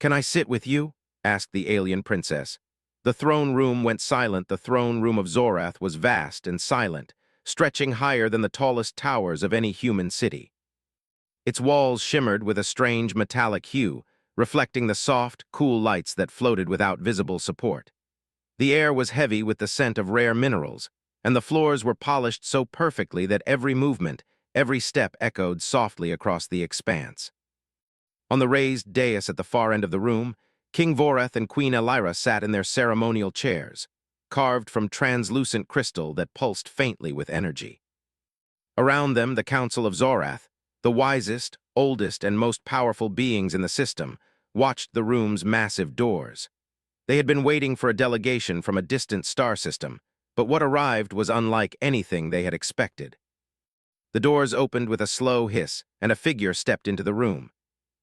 "Can I sit with you?" asked the alien princess. The throne room went silent. The throne room of Zorath was vast and silent, stretching higher than the tallest towers of any human city. Its walls shimmered with a strange metallic hue, reflecting the soft, cool lights that floated without visible support. The air was heavy with the scent of rare minerals, and the floors were polished so perfectly that every movement, every step echoed softly across the expanse. On the raised dais at the far end of the room, King Voreth and Queen Elira sat in their ceremonial chairs, carved from translucent crystal that pulsed faintly with energy. Around them, the Council of Zorath, the wisest, oldest, and most powerful beings in the system, watched the room's massive doors. They had been waiting for a delegation from a distant star system, but what arrived was unlike anything they had expected. The doors opened with a slow hiss, and a figure stepped into the room.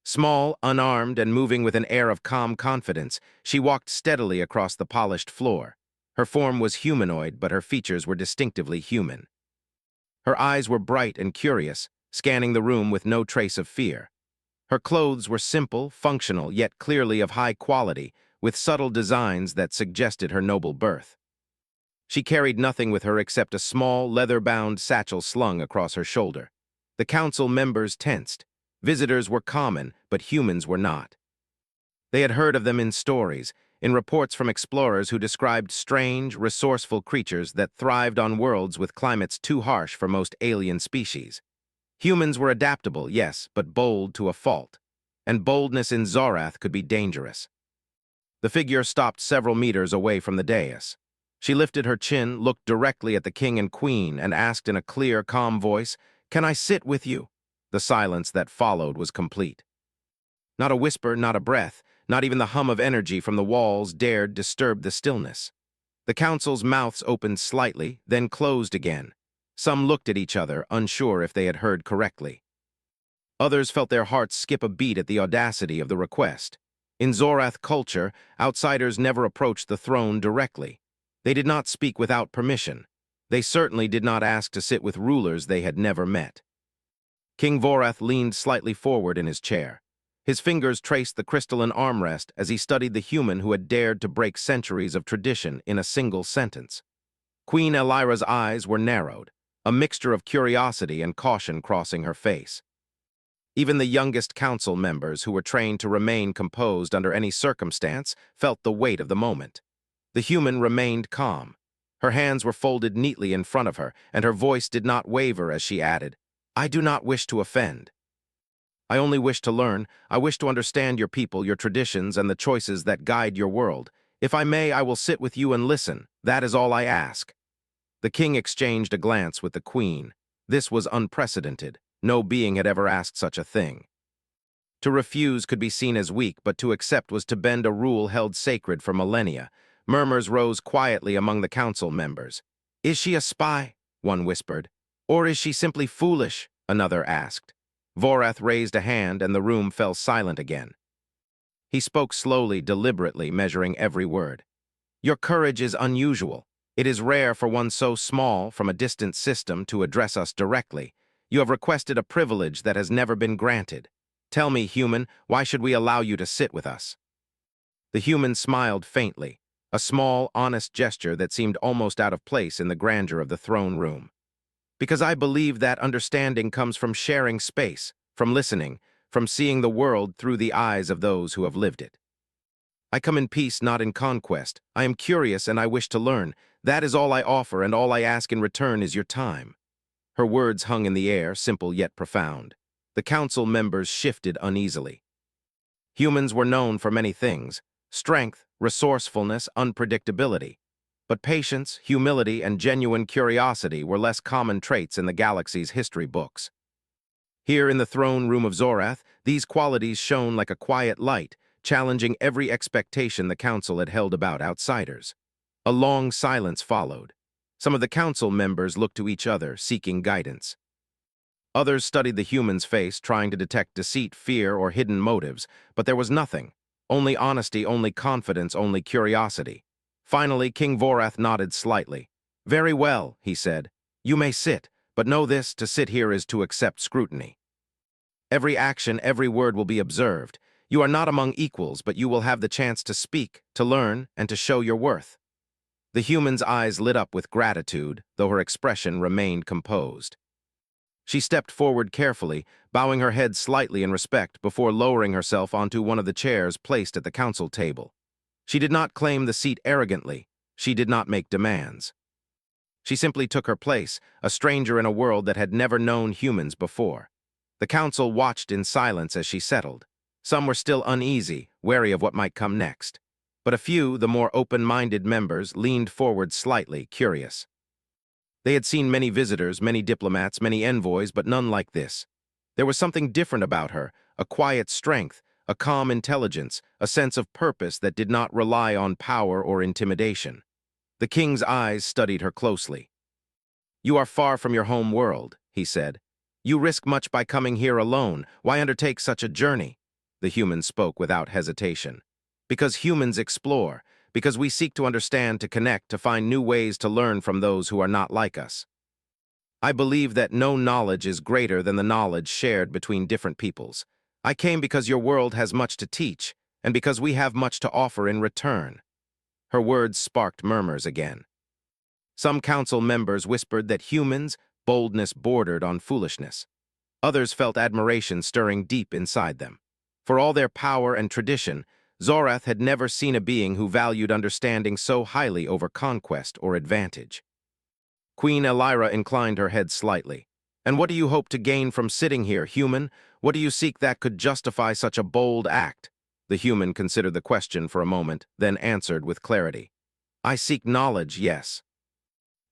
Small, unarmed, and moving with an air of calm confidence, she walked steadily across the polished floor. Her form was humanoid, but her features were distinctively human. Her eyes were bright and curious, scanning the room with no trace of fear. Her clothes were simple, functional, yet clearly of high quality, with subtle designs that suggested her noble birth. She carried nothing with her except a small, leather-bound satchel slung across her shoulder. The council members tensed. Visitors were common, but humans were not. They had heard of them in stories, in reports from explorers who described strange, resourceful creatures that thrived on worlds with climates too harsh for most alien species. Humans were adaptable, yes, but bold to a fault. And boldness in Zorath could be dangerous. The figure stopped several meters away from the dais. She lifted her chin, looked directly at the king and queen, and asked in a clear, calm voice, "Can I sit with you?" The silence that followed was complete. Not a whisper, not a breath, not even the hum of energy from the walls dared disturb the stillness. The council's mouths opened slightly, then closed again. Some looked at each other, unsure if they had heard correctly. Others felt their hearts skip a beat at the audacity of the request. In Zorath culture, outsiders never approached the throne directly. They did not speak without permission. They certainly did not ask to sit with rulers they had never met. King Voreth leaned slightly forward in his chair. His fingers traced the crystalline armrest as he studied the human who had dared to break centuries of tradition in a single sentence. Queen Elira's eyes were narrowed, a mixture of curiosity and caution crossing her face. Even the youngest council members, who were trained to remain composed under any circumstance, felt the weight of the moment. The human remained calm. Her hands were folded neatly in front of her, and her voice did not waver as she added, "I do not wish to offend. I only wish to learn. I wish to understand your people, your traditions, and the choices that guide your world. If I may, I will sit with you and listen. That is all I ask." The king exchanged a glance with the queen. This was unprecedented. No being had ever asked such a thing. To refuse could be seen as weak, but to accept was to bend a rule held sacred for millennia. Murmurs rose quietly among the council members. "Is she a spy?" one whispered. "Or is she simply foolish?" another asked. Voreth raised a hand, and the room fell silent again. He spoke slowly, deliberately, measuring every word. "Your courage is unusual. It is rare for one so small, from a distant system, to address us directly. You have requested a privilege that has never been granted. Tell me, human, why should we allow you to sit with us?" The human smiled faintly, a small, honest gesture that seemed almost out of place in the grandeur of the throne room. "Because I believe that understanding comes from sharing space, from listening, from seeing the world through the eyes of those who have lived it. I come in peace, not in conquest. I am curious and I wish to learn. That is all I offer, and all I ask in return is your time." Her words hung in the air, simple yet profound. The council members shifted uneasily. Humans were known for many things: strength, resourcefulness, unpredictability. But patience, humility, and genuine curiosity were less common traits in the galaxy's history books. Here in the throne room of Zorath, these qualities shone like a quiet light, challenging every expectation the council had held about outsiders. A long silence followed. Some of the council members looked to each other, seeking guidance. Others studied the human's face, trying to detect deceit, fear, or hidden motives, but there was nothing. Only honesty, only confidence, only curiosity. Finally, King Voreth nodded slightly. "Very well," he said. "You may sit, but know this, to sit here is to accept scrutiny. Every action, every word will be observed. You are not among equals, but you will have the chance to speak, to learn, and to show your worth. The human's eyes lit up with gratitude, though her expression remained composed. She stepped forward carefully, bowing her head slightly in respect before lowering herself onto one of the chairs placed at the council table. She did not claim the seat arrogantly. She did not make demands. She simply took her place, a stranger in a world that had never known humans before. The council watched in silence as she settled. Some were still uneasy, wary of what might come next. But a few, the more open-minded members, leaned forward slightly, curious. They had seen many visitors, many diplomats, many envoys, but none like this. There was something different about her, a quiet strength, a calm intelligence, a sense of purpose that did not rely on power or intimidation. The king's eyes studied her closely. "You are far from your home world," he said. "You risk much by coming here alone. Why undertake such a journey?" The human spoke without hesitation. "Because humans explore, because we seek to understand, to connect, to find new ways to learn from those who are not like us. I believe that no knowledge is greater than the knowledge shared between different peoples. I came because your world has much to teach, and because we have much to offer in return." Her words sparked murmurs again. Some council members whispered that humans' boldness bordered on foolishness. Others felt admiration stirring deep inside them. For all their power and tradition, Zorath had never seen a being who valued understanding so highly over conquest or advantage. Queen Elira inclined her head slightly. "And what do you hope to gain from sitting here, human? What do you seek that could justify such a bold act?" The human considered the question for a moment, then answered with clarity. "I seek knowledge, yes.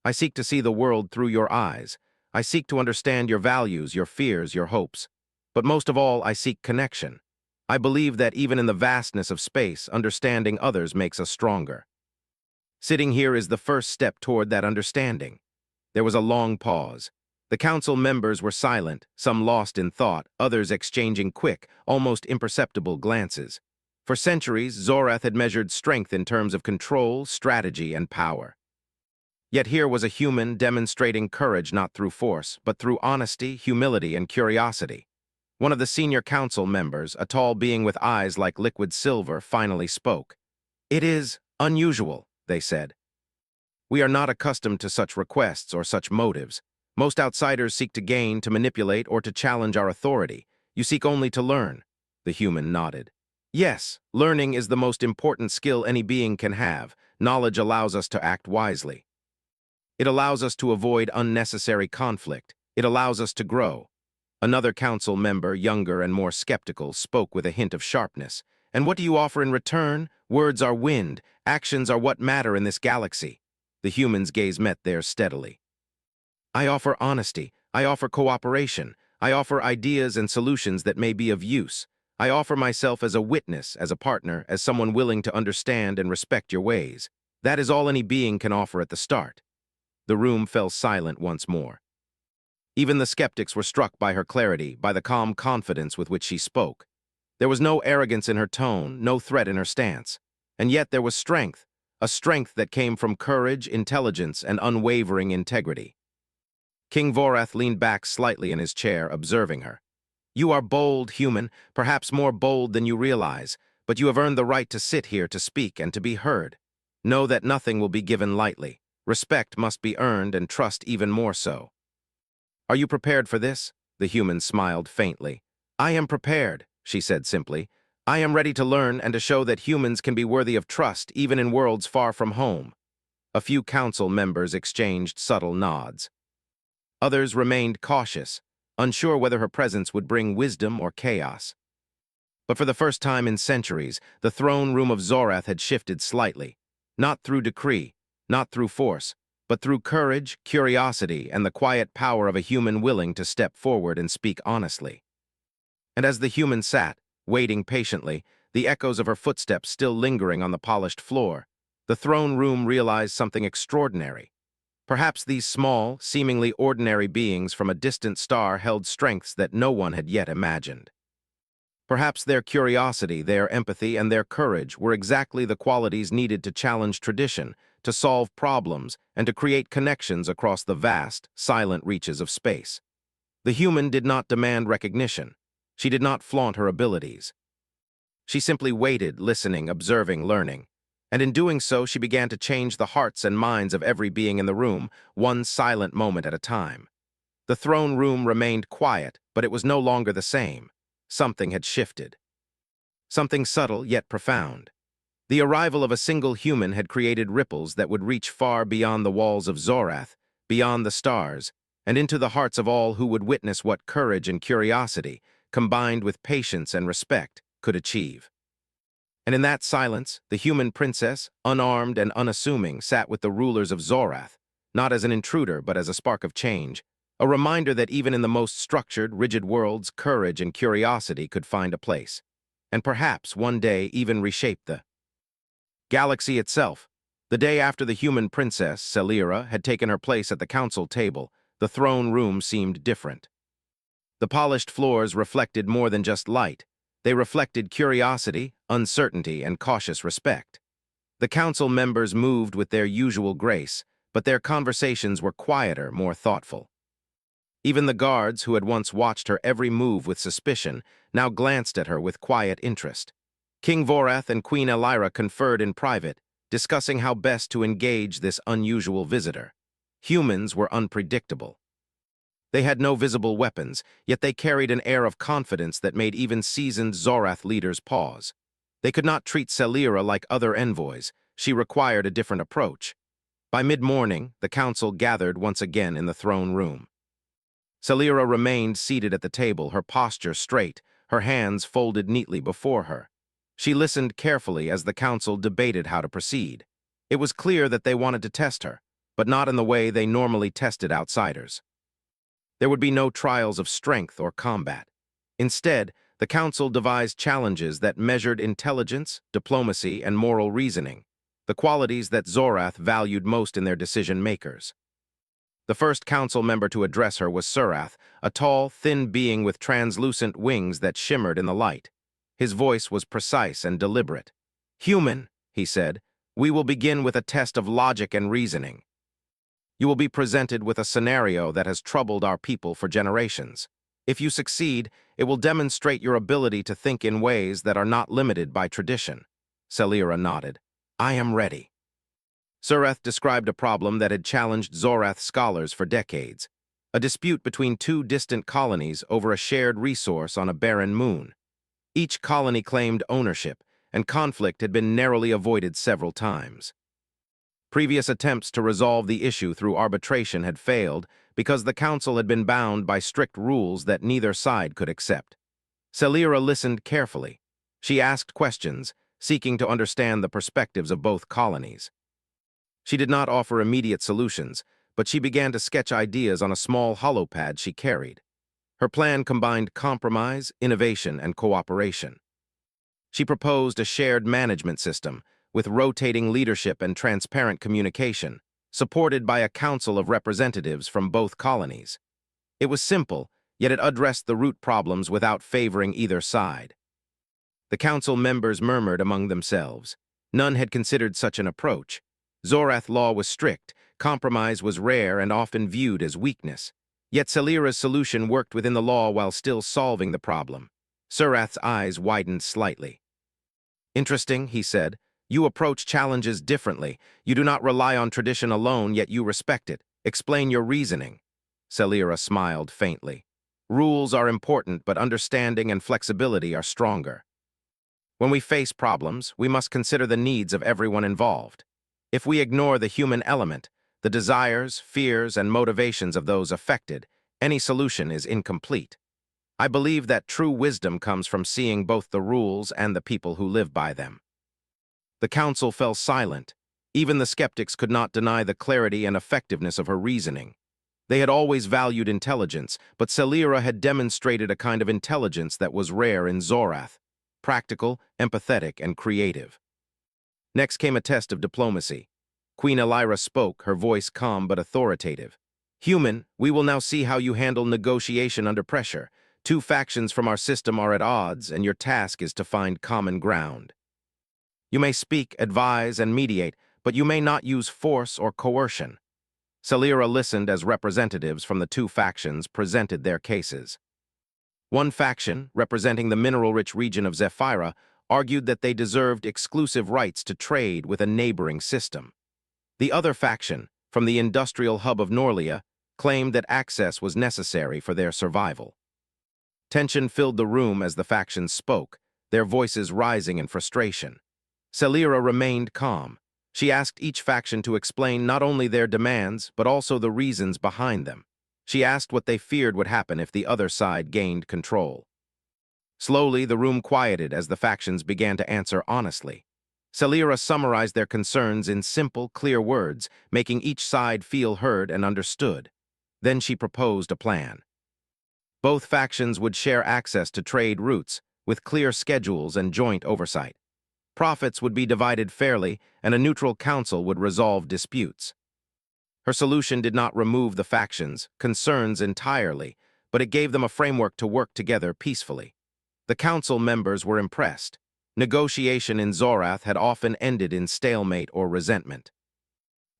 I seek to see the world through your eyes. I seek to understand your values, your fears, your hopes. But most of all, I seek connection. I believe that even in the vastness of space, understanding others makes us stronger. Sitting here is the first step toward that understanding." There was a long pause. The council members were silent, some lost in thought, others exchanging quick, almost imperceptible glances. For centuries, Zorath had measured strength in terms of control, strategy, and power. Yet here was a human demonstrating courage not through force, but through honesty, humility, and curiosity. One of the senior council members, a tall being with eyes like liquid silver, finally spoke. "It is unusual," they said. "We are not accustomed to such requests or such motives. Most outsiders seek to gain, to manipulate, or to challenge our authority. You seek only to learn." The human nodded. "Yes, learning is the most important skill any being can have. Knowledge allows us to act wisely. It allows us to avoid unnecessary conflict. It allows us to grow." Another council member, younger and more skeptical, spoke with a hint of sharpness. "And what do you offer in return? Words are wind. Actions are what matter in this galaxy." The human's gaze met theirs steadily. "I offer honesty. I offer cooperation. I offer ideas and solutions that may be of use. I offer myself as a witness, as a partner, as someone willing to understand and respect your ways. That is all any being can offer at the start." The room fell silent once more. Even the skeptics were struck by her clarity, by the calm confidence with which she spoke. There was no arrogance in her tone, no threat in her stance. And yet there was strength, a strength that came from courage, intelligence, and unwavering integrity. King Vorath leaned back slightly in his chair, observing her. "You are bold, human, perhaps more bold than you realize, but you have earned the right to sit here, to speak, and to be heard. Know that nothing will be given lightly. Respect must be earned, and trust even more so." "Are you prepared for this?" The human smiled faintly. "I am prepared," she said simply. "I am ready to learn and to show that humans can be worthy of trust even in worlds far from home." A few council members exchanged subtle nods. Others remained cautious, unsure whether her presence would bring wisdom or chaos. But for the first time in centuries, the throne room of Zorath had shifted slightly, not through decree, not through force, but through courage, curiosity, and the quiet power of a human willing to step forward and speak honestly. And as the human sat, waiting patiently, the echoes of her footsteps still lingering on the polished floor, the throne room realized something extraordinary. Perhaps these small, seemingly ordinary beings from a distant star held strengths that no one had yet imagined. Perhaps their curiosity, their empathy, and their courage were exactly the qualities needed to challenge tradition, to solve problems, and to create connections across the vast, silent reaches of space. The human did not demand recognition. She did not flaunt her abilities. She simply waited, listening, observing, learning. And in doing so, she began to change the hearts and minds of every being in the room, one silent moment at a time. The throne room remained quiet, but it was no longer the same. Something had shifted. Something subtle yet profound. The arrival of a single human had created ripples that would reach far beyond the walls of Zorath, beyond the stars, and into the hearts of all who would witness what courage and curiosity, combined with patience and respect, could achieve. And in that silence, the human princess, unarmed and unassuming, sat with the rulers of Zorath, not as an intruder but as a spark of change, a reminder that even in the most structured, rigid worlds, courage and curiosity could find a place, and perhaps one day even reshape the galaxy itself. The day after the human princess, Celira, had taken her place at the council table, the throne room seemed different. The polished floors reflected more than just light. They reflected curiosity, uncertainty, and cautious respect. The council members moved with their usual grace, but their conversations were quieter, more thoughtful. Even the guards, who had once watched her every move with suspicion, now glanced at her with quiet interest. King Vorath and Queen Elira conferred in private, discussing how best to engage this unusual visitor. Humans were unpredictable. They had no visible weapons, yet they carried an air of confidence that made even seasoned Zorath leaders pause. They could not treat Celira like other envoys. She required a different approach. By mid-morning, the council gathered once again in the throne room. Celira remained seated at the table, her posture straight, her hands folded neatly before her. She listened carefully as the council debated how to proceed. It was clear that they wanted to test her, but not in the way they normally tested outsiders. There would be no trials of strength or combat. Instead, the council devised challenges that measured intelligence, diplomacy, and moral reasoning, the qualities that Zorath valued most in their decision-makers. The first council member to address her was Surath, a tall, thin being with translucent wings that shimmered in the light. His voice was precise and deliberate. "Human," he said, "we will begin with a test of logic and reasoning. You will be presented with a scenario that has troubled our people for generations. If you succeed, it will demonstrate your ability to think in ways that are not limited by tradition." Celira nodded. "I am ready." Surath described a problem that had challenged Zorath scholars for decades, a dispute between two distant colonies over a shared resource on a barren moon. Each colony claimed ownership, and conflict had been narrowly avoided several times. Previous attempts to resolve the issue through arbitration had failed because the council had been bound by strict rules that neither side could accept. Celira listened carefully. She asked questions, seeking to understand the perspectives of both colonies. She did not offer immediate solutions, but she began to sketch ideas on a small holopad she carried. Her plan combined compromise, innovation, and cooperation. She proposed a shared management system, with rotating leadership and transparent communication, supported by a council of representatives from both colonies. It was simple, yet it addressed the root problems without favoring either side. The council members murmured among themselves. None had considered such an approach. Zorath law was strict, compromise was rare and often viewed as weakness. Yet Celira's solution worked within the law while still solving the problem. Surath's eyes widened slightly. "Interesting," he said. "You approach challenges differently. You do not rely on tradition alone, yet you respect it. Explain your reasoning." Celira smiled faintly. "Rules are important, but understanding and flexibility are stronger. When we face problems, we must consider the needs of everyone involved. If we ignore the human element, the desires, fears, and motivations of those affected, any solution is incomplete. I believe that true wisdom comes from seeing both the rules and the people who live by them." The council fell silent. Even the skeptics could not deny the clarity and effectiveness of her reasoning. They had always valued intelligence, but Celira had demonstrated a kind of intelligence that was rare in Zorath: practical, empathetic, and creative. Next came a test of diplomacy. Queen Elira spoke, her voice calm but authoritative. "Human, we will now see how you handle negotiation under pressure. Two factions from our system are at odds, and your task is to find common ground. You may speak, advise, and mediate, but you may not use force or coercion." Celira listened as representatives from the two factions presented their cases. One faction, representing the mineral-rich region of Zephyra, argued that they deserved exclusive rights to trade with a neighboring system. The other faction, from the industrial hub of Norlia, claimed that access was necessary for their survival. Tension filled the room as the factions spoke, their voices rising in frustration. Celira remained calm. She asked each faction to explain not only their demands, but also the reasons behind them. She asked what they feared would happen if the other side gained control. Slowly, the room quieted as the factions began to answer honestly. Celira summarized their concerns in simple, clear words, making each side feel heard and understood. Then she proposed a plan. Both factions would share access to trade routes, with clear schedules and joint oversight. Profits would be divided fairly, and a neutral council would resolve disputes. Her solution did not remove the factions' concerns entirely, but it gave them a framework to work together peacefully. The council members were impressed. Negotiation in Zorath had often ended in stalemate or resentment.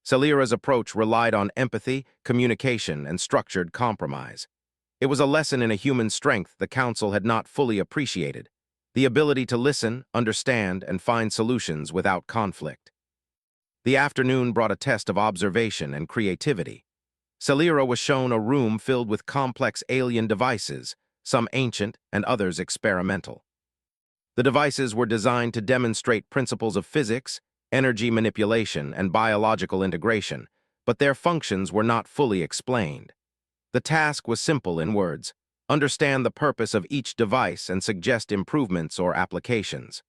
Celira's approach relied on empathy, communication, and structured compromise. It was a lesson in a human strength the council had not fully appreciated, the ability to listen, understand, and find solutions without conflict. The afternoon brought a test of observation and creativity. Celira was shown a room filled with complex alien devices, some ancient and others experimental. The devices were designed to demonstrate principles of physics, energy manipulation, and biological integration, but their functions were not fully explained. The task was simple in words: understand the purpose of each device and suggest improvements or applications.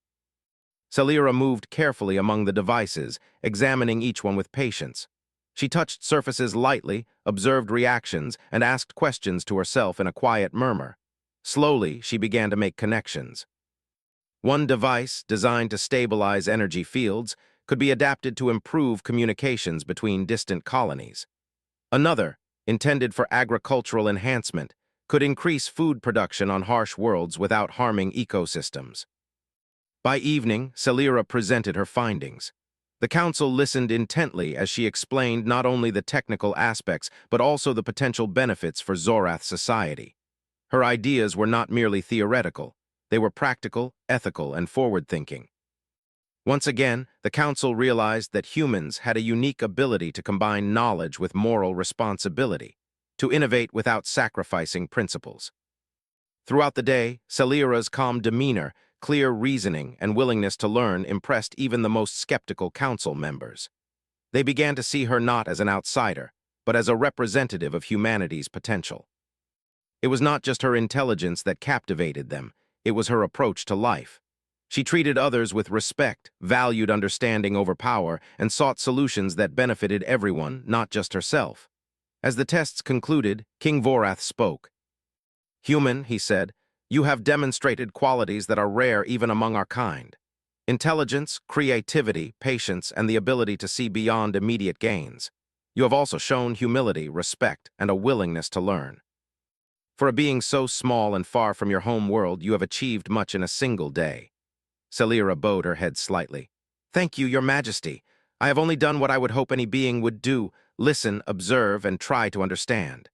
Celira moved carefully among the devices, examining each one with patience. She touched surfaces lightly, observed reactions, and asked questions to herself in a quiet murmur. Slowly, she began to make connections. One device, designed to stabilize energy fields, could be adapted to improve communications between distant colonies. Another, intended for agricultural enhancement, could increase food production on harsh worlds without harming ecosystems. By evening, Celira presented her findings. The council listened intently as she explained not only the technical aspects, but also the potential benefits for Zorath society. Her ideas were not merely theoretical. They were practical, ethical, and forward-thinking. Once again, the council realized that humans had a unique ability to combine knowledge with moral responsibility, to innovate without sacrificing principles. Throughout the day, Celira's calm demeanor, clear reasoning, and willingness to learn impressed even the most skeptical council members. They began to see her not as an outsider, but as a representative of humanity's potential. It was not just her intelligence that captivated them, it was her approach to life. She treated others with respect, valued understanding over power, and sought solutions that benefited everyone, not just herself. As the tests concluded, King Vorath spoke. "Human," he said, "you have demonstrated qualities that are rare even among our kind. Intelligence, creativity, patience, and the ability to see beyond immediate gains. You have also shown humility, respect, and a willingness to learn. For a being so small and far from your home world, you have achieved much in a single day." Celira bowed her head slightly. "Thank you, Your Majesty. I have only done what I would hope any being would do: listen, observe, and try to understand.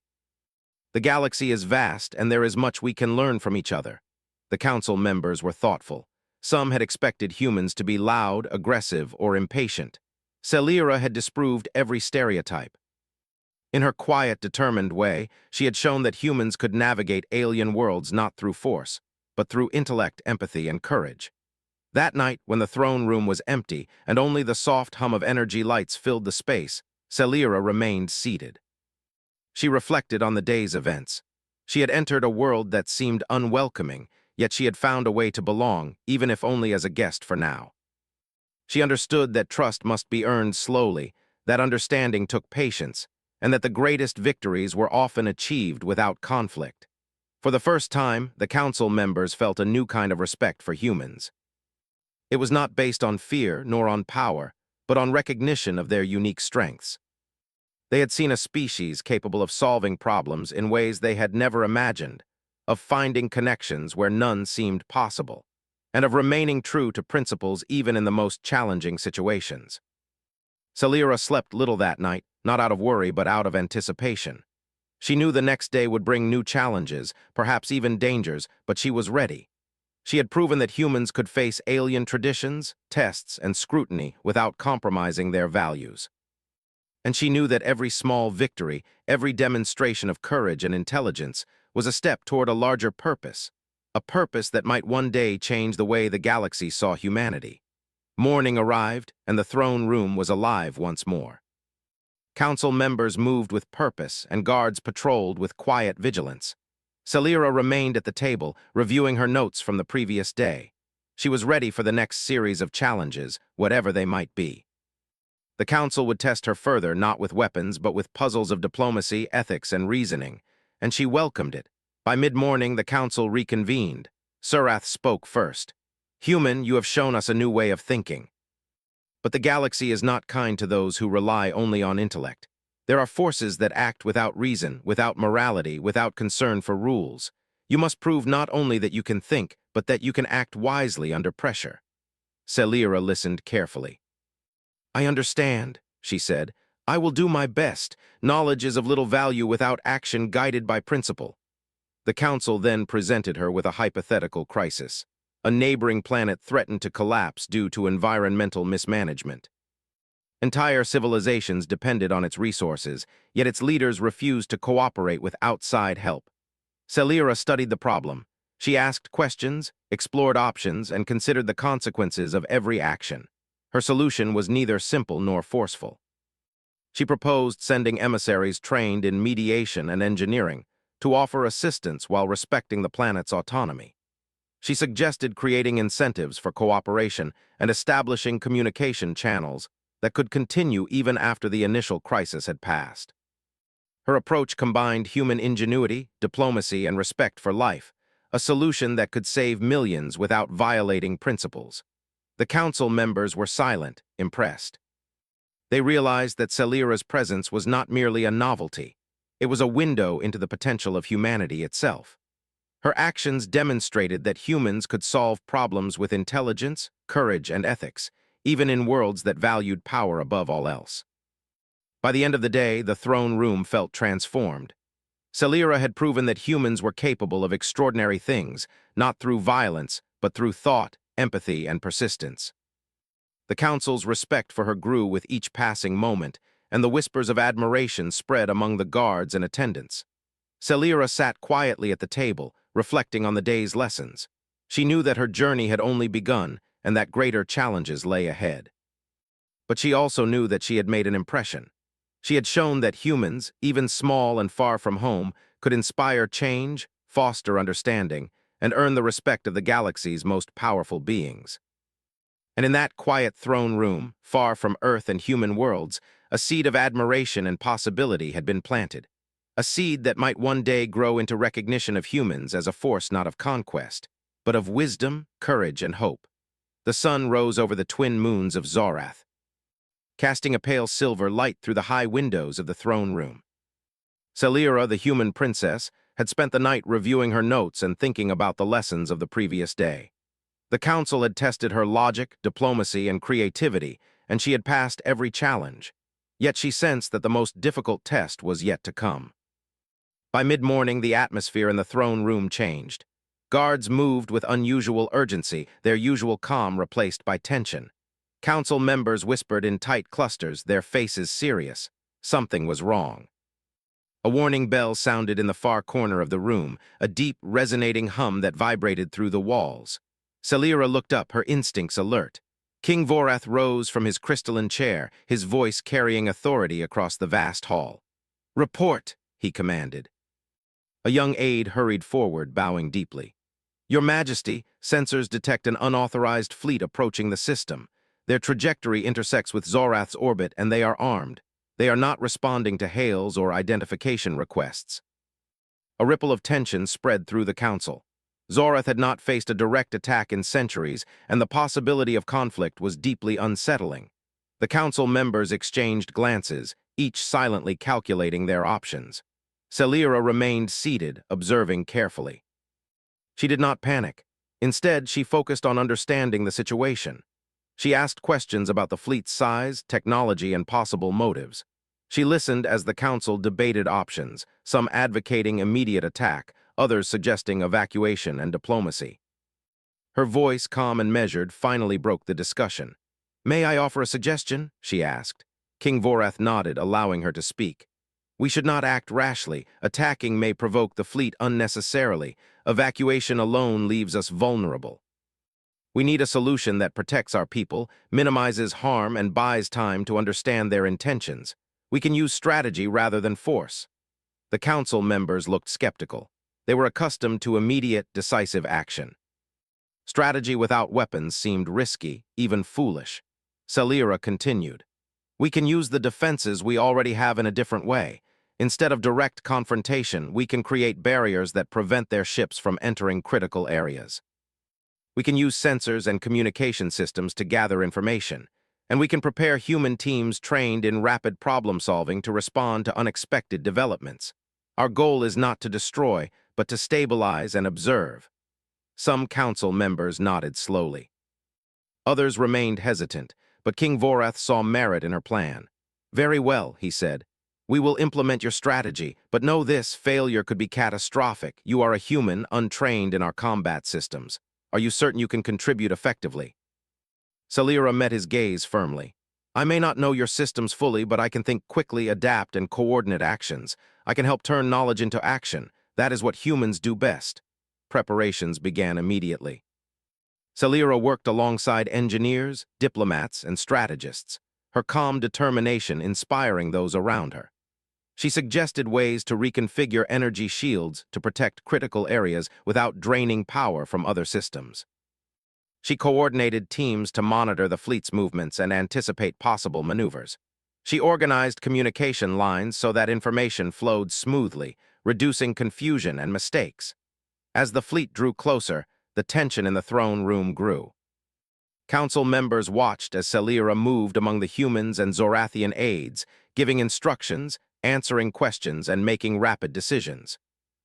The galaxy is vast, and there is much we can learn from each other." The council members were thoughtful. Some had expected humans to be loud, aggressive, or impatient. Celira had disproved every stereotype. In her quiet, determined way, she had shown that humans could navigate alien worlds not through force, but through intellect, empathy, and courage. That night, when the throne room was empty and only the soft hum of energy lights filled the space, Celira remained seated. She reflected on the day's events. She had entered a world that seemed unwelcoming, yet she had found a way to belong, even if only as a guest for now. She understood that trust must be earned slowly, that understanding took patience, and that the greatest victories were often achieved without conflict. For the first time, the council members felt a new kind of respect for humans. It was not based on fear nor on power, but on recognition of their unique strengths. They had seen a species capable of solving problems in ways they had never imagined, of finding connections where none seemed possible, and of remaining true to principles even in the most challenging situations. Celira slept little that night, not out of worry but out of anticipation. She knew the next day would bring new challenges, perhaps even dangers, but she was ready. She had proven that humans could face alien traditions, tests, and scrutiny without compromising their values. And she knew that every small victory, every demonstration of courage and intelligence, was a step toward a larger purpose, a purpose that might one day change the way the galaxy saw humanity. Morning arrived, and the throne room was alive once more. Council members moved with purpose, and guards patrolled with quiet vigilance. Celira remained at the table, reviewing her notes from the previous day. She was ready for the next series of challenges, whatever they might be. The council would test her further, not with weapons, but with puzzles of diplomacy, ethics, and reasoning, and she welcomed it. By mid-morning, the council reconvened. Surath spoke first. "Human, you have shown us a new way of thinking. But the galaxy is not kind to those who rely only on intellect. There are forces that act without reason, without morality, without concern for rules. You must prove not only that you can think, but that you can act wisely under pressure." Celira listened carefully. "I understand," she said. "I will do my best. Knowledge is of little value without action guided by principle." The council then presented her with a hypothetical crisis. A neighboring planet threatened to collapse due to environmental mismanagement. Entire civilizations depended on its resources, yet its leaders refused to cooperate with outside help. Celira studied the problem. She asked questions, explored options, and considered the consequences of every action. Her solution was neither simple nor forceful. She proposed sending emissaries trained in mediation and engineering to offer assistance while respecting the planet's autonomy. She suggested creating incentives for cooperation and establishing communication channels that could continue even after the initial crisis had passed. Her approach combined human ingenuity, diplomacy, and respect for life, a solution that could save millions without violating principles. The council members were silent, impressed. They realized that Celira's presence was not merely a novelty. It was a window into the potential of humanity itself. Her actions demonstrated that humans could solve problems with intelligence, courage, and ethics, even in worlds that valued power above all else. By the end of the day, the throne room felt transformed. Celira had proven that humans were capable of extraordinary things, not through violence, but through thought, empathy, and persistence. The council's respect for her grew with each passing moment, and the whispers of admiration spread among the guards and attendants. Celira sat quietly at the table, reflecting on the day's lessons. She knew that her journey had only begun, and that greater challenges lay ahead. But she also knew that she had made an impression. She had shown that humans, even small and far from home, could inspire change, foster understanding, and earn the respect of the galaxy's most powerful beings. And in that quiet throne room, far from Earth and human worlds, a seed of admiration and possibility had been planted. A seed that might one day grow into recognition of humans as a force not of conquest, but of wisdom, courage, and hope. The sun rose over the twin moons of Zorath, casting a pale silver light through the high windows of the throne room. Celira, the human princess, had spent the night reviewing her notes and thinking about the lessons of the previous day. The council had tested her logic, diplomacy, and creativity, and she had passed every challenge. Yet she sensed that the most difficult test was yet to come. By mid-morning, the atmosphere in the throne room changed. Guards moved with unusual urgency, their usual calm replaced by tension. Council members whispered in tight clusters, their faces serious. Something was wrong. A warning bell sounded in the far corner of the room, a deep, resonating hum that vibrated through the walls. Celira looked up, her instincts alert. King Vorath rose from his crystalline chair, his voice carrying authority across the vast hall. "Report," he commanded. A young aide hurried forward, bowing deeply. "Your Majesty, sensors detect an unauthorized fleet approaching the system. Their trajectory intersects with Zorath's orbit, and they are armed. They are not responding to hails or identification requests." A ripple of tension spread through the council. Zorath had not faced a direct attack in centuries, and the possibility of conflict was deeply unsettling. The council members exchanged glances, each silently calculating their options. Celira remained seated, observing carefully. She did not panic. Instead, she focused on understanding the situation. She asked questions about the fleet's size, technology, and possible motives. She listened as the council debated options, some advocating immediate attack, others suggesting evacuation and diplomacy. Her voice, calm and measured, finally broke the discussion. "May I offer a suggestion?" she asked. King Vorath nodded, allowing her to speak. "We should not act rashly. Attacking may provoke the fleet unnecessarily. Evacuation alone leaves us vulnerable. We need a solution that protects our people, minimizes harm, and buys time to understand their intentions. We can use strategy rather than force." The council members looked skeptical. They were accustomed to immediate, decisive action. Strategy without weapons seemed risky, even foolish. Salira continued. "We can use the defenses we already have in a different way. Instead of direct confrontation, we can create barriers that prevent their ships from entering critical areas. We can use sensors and communication systems to gather information, and we can prepare human teams trained in rapid problem-solving to respond to unexpected developments. Our goal is not to destroy, but to stabilize and observe." Some council members nodded slowly. Others remained hesitant, but King Vorath saw merit in her plan. "Very well," he said. "We will implement your strategy, but know this: failure could be catastrophic. You are a human, untrained in our combat systems. Are you certain you can contribute effectively?" Salira met his gaze firmly. "I may not know your systems fully, but I can think quickly, adapt, and coordinate actions. I can help turn knowledge into action. That is what humans do best." Preparations began immediately. Salira worked alongside engineers, diplomats, and strategists, her calm determination inspiring those around her. She suggested ways to reconfigure energy shields to protect critical areas without draining power from other systems. She coordinated teams to monitor the fleet's movements and anticipate possible maneuvers. She organized communication lines so that information flowed smoothly, reducing confusion and mistakes. As the fleet drew closer, the tension in the throne room grew. Council members watched as Salira moved among the humans and Zorathian aides, giving instructions, answering questions, and making rapid decisions.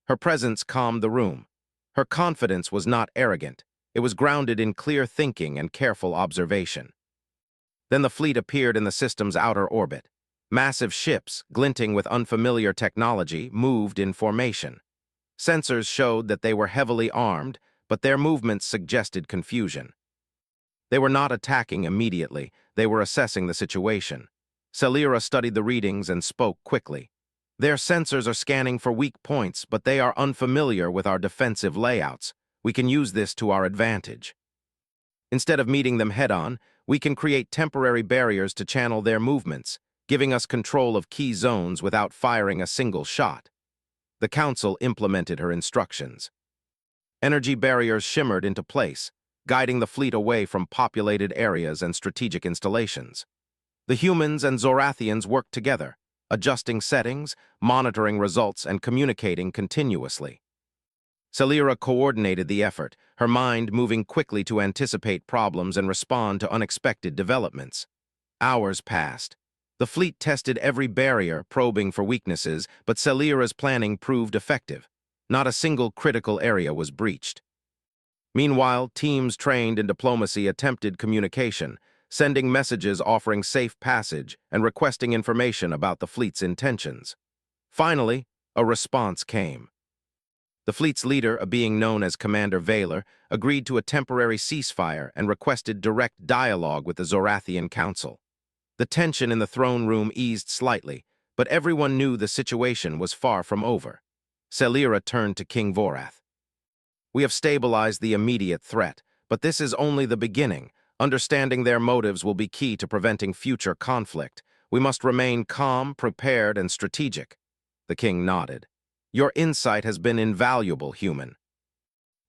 Her presence calmed the room. Her confidence was not arrogant. It was grounded in clear thinking and careful observation. Then the fleet appeared in the system's outer orbit. Massive ships, glinting with unfamiliar technology, moved in formation. Sensors showed that they were heavily armed, but their movements suggested confusion. They were not attacking immediately. They were assessing the situation. Salira studied the readings and spoke quickly. "Their sensors are scanning for weak points, but they are unfamiliar with our defensive layouts. We can use this to our advantage. Instead of meeting them head-on, we can create temporary barriers to channel their movements, giving us control of key zones without firing a single shot." The council implemented her instructions. Energy barriers shimmered into place, guiding the fleet away from populated areas and strategic installations. The humans and Zorathians worked together, adjusting settings, monitoring results, and communicating continuously. Salira coordinated the effort, her mind moving quickly to anticipate problems and respond to unexpected developments. Hours passed. The fleet tested every barrier, probing for weaknesses, but Salira's planning proved effective. Not a single critical area was breached. Meanwhile, teams trained in diplomacy attempted communication, sending messages offering safe passage and requesting information about the fleet's intentions. Finally, a response came. The fleet's leader, a being known as Commander Valor, agreed to a temporary ceasefire and requested direct dialogue with the Zorathian Council. The tension in the throne room eased slightly, but everyone knew the situation was far from over. Salira turned to King Vorath. "We have stabilized the immediate threat, but this is only the beginning. Understanding their motives will be key to preventing future conflict. We must remain calm, prepared, and strategic." The king nodded. "Your insight has been invaluable, human.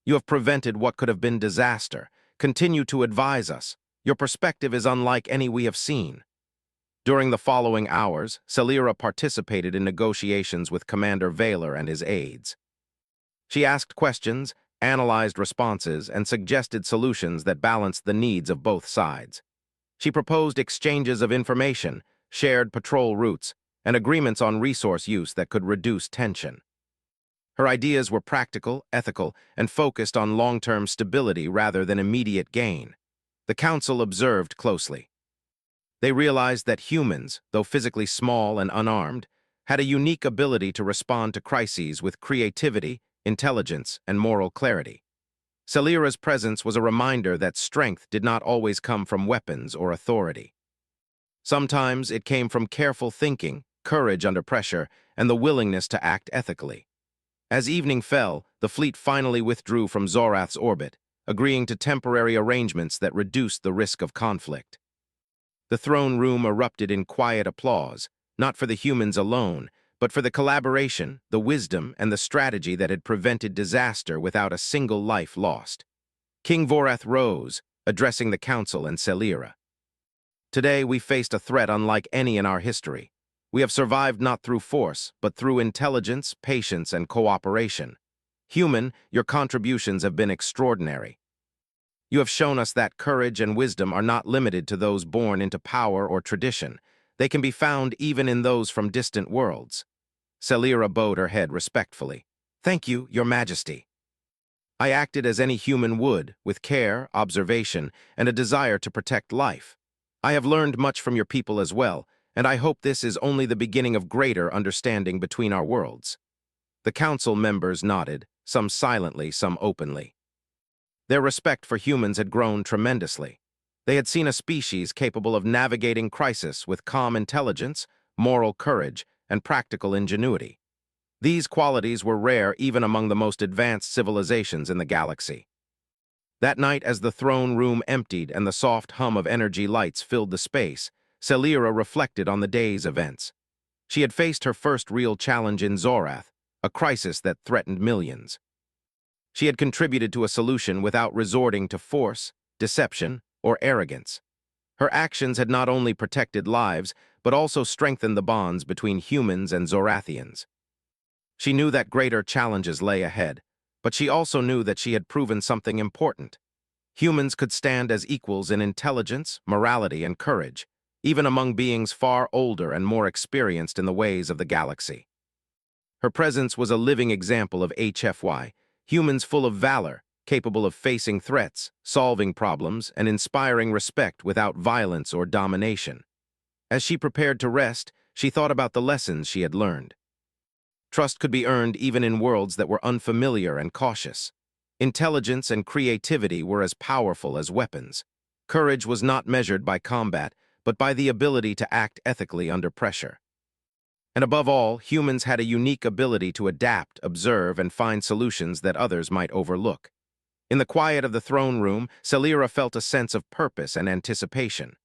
You have prevented what could have been disaster. Continue to advise us. Your perspective is unlike any we have seen." During the following hours, Salira participated in negotiations with Commander Valor and his aides. She asked questions, analyzed responses, and suggested solutions that balanced the needs of both sides. She proposed exchanges of information, shared patrol routes, and agreements on resource use that could reduce tension. Her ideas were practical, ethical, and focused on long-term stability rather than immediate gain. The council observed closely. They realized that humans, though physically small and unarmed, had a unique ability to respond to crises with creativity, intelligence, and moral clarity. Selira's presence was a reminder that strength did not always come from weapons or authority. Sometimes it came from careful thinking, courage under pressure, and the willingness to act ethically. As evening fell, the fleet finally withdrew from Zorath's orbit, agreeing to temporary arrangements that reduced the risk of conflict. The throne room erupted in quiet applause, not for the humans alone, but for the collaboration, the wisdom, and the strategy that had prevented disaster without a single life lost. King Vorath rose, addressing the council and Selira. Today we faced a threat unlike any in our history. We have survived not through force, but through intelligence, patience, and cooperation. Human, your contributions have been extraordinary. You have shown us that courage and wisdom are not limited to those born into power or tradition. They can be found even in those from distant worlds. Selira bowed her head respectfully. Thank you, Your Majesty. I acted as any human would, with care, observation, and a desire to protect life. I have learned much from your people as well, and I hope this is only the beginning of greater understanding between our worlds. The council members nodded, some silently, some openly. Their respect for humans had grown tremendously. They had seen a species capable of navigating crisis with calm intelligence, moral courage, and practical ingenuity. These qualities were rare even among the most advanced civilizations in the galaxy. That night, as the throne room emptied and the soft hum of energy lights filled the space, Selira reflected on the day's events. She had faced her first real challenge in Zorath, a crisis that threatened millions. She had contributed to a solution without resorting to force, deception, or arrogance. Her actions had not only protected lives, but also strengthened the bonds between humans and Zorathians. She knew that greater challenges lay ahead, but she also knew that she had proven something important. Humans could stand as equals in intelligence, morality, and courage, even among beings far older and more experienced in the ways of the galaxy. Her presence was a living example of HFY, humans full of valor, capable of facing threats, solving problems, and inspiring respect without violence or domination. As she prepared to rest, she thought about the lessons she had learned. Trust could be earned even in worlds that were unfamiliar and cautious. Intelligence and creativity were as powerful as weapons. Courage was not measured by combat, but by the ability to act ethically under pressure. And above all, humans had a unique ability to adapt, observe, and find solutions that others might overlook. In the quiet of the throne room, Selira felt a sense of purpose and anticipation.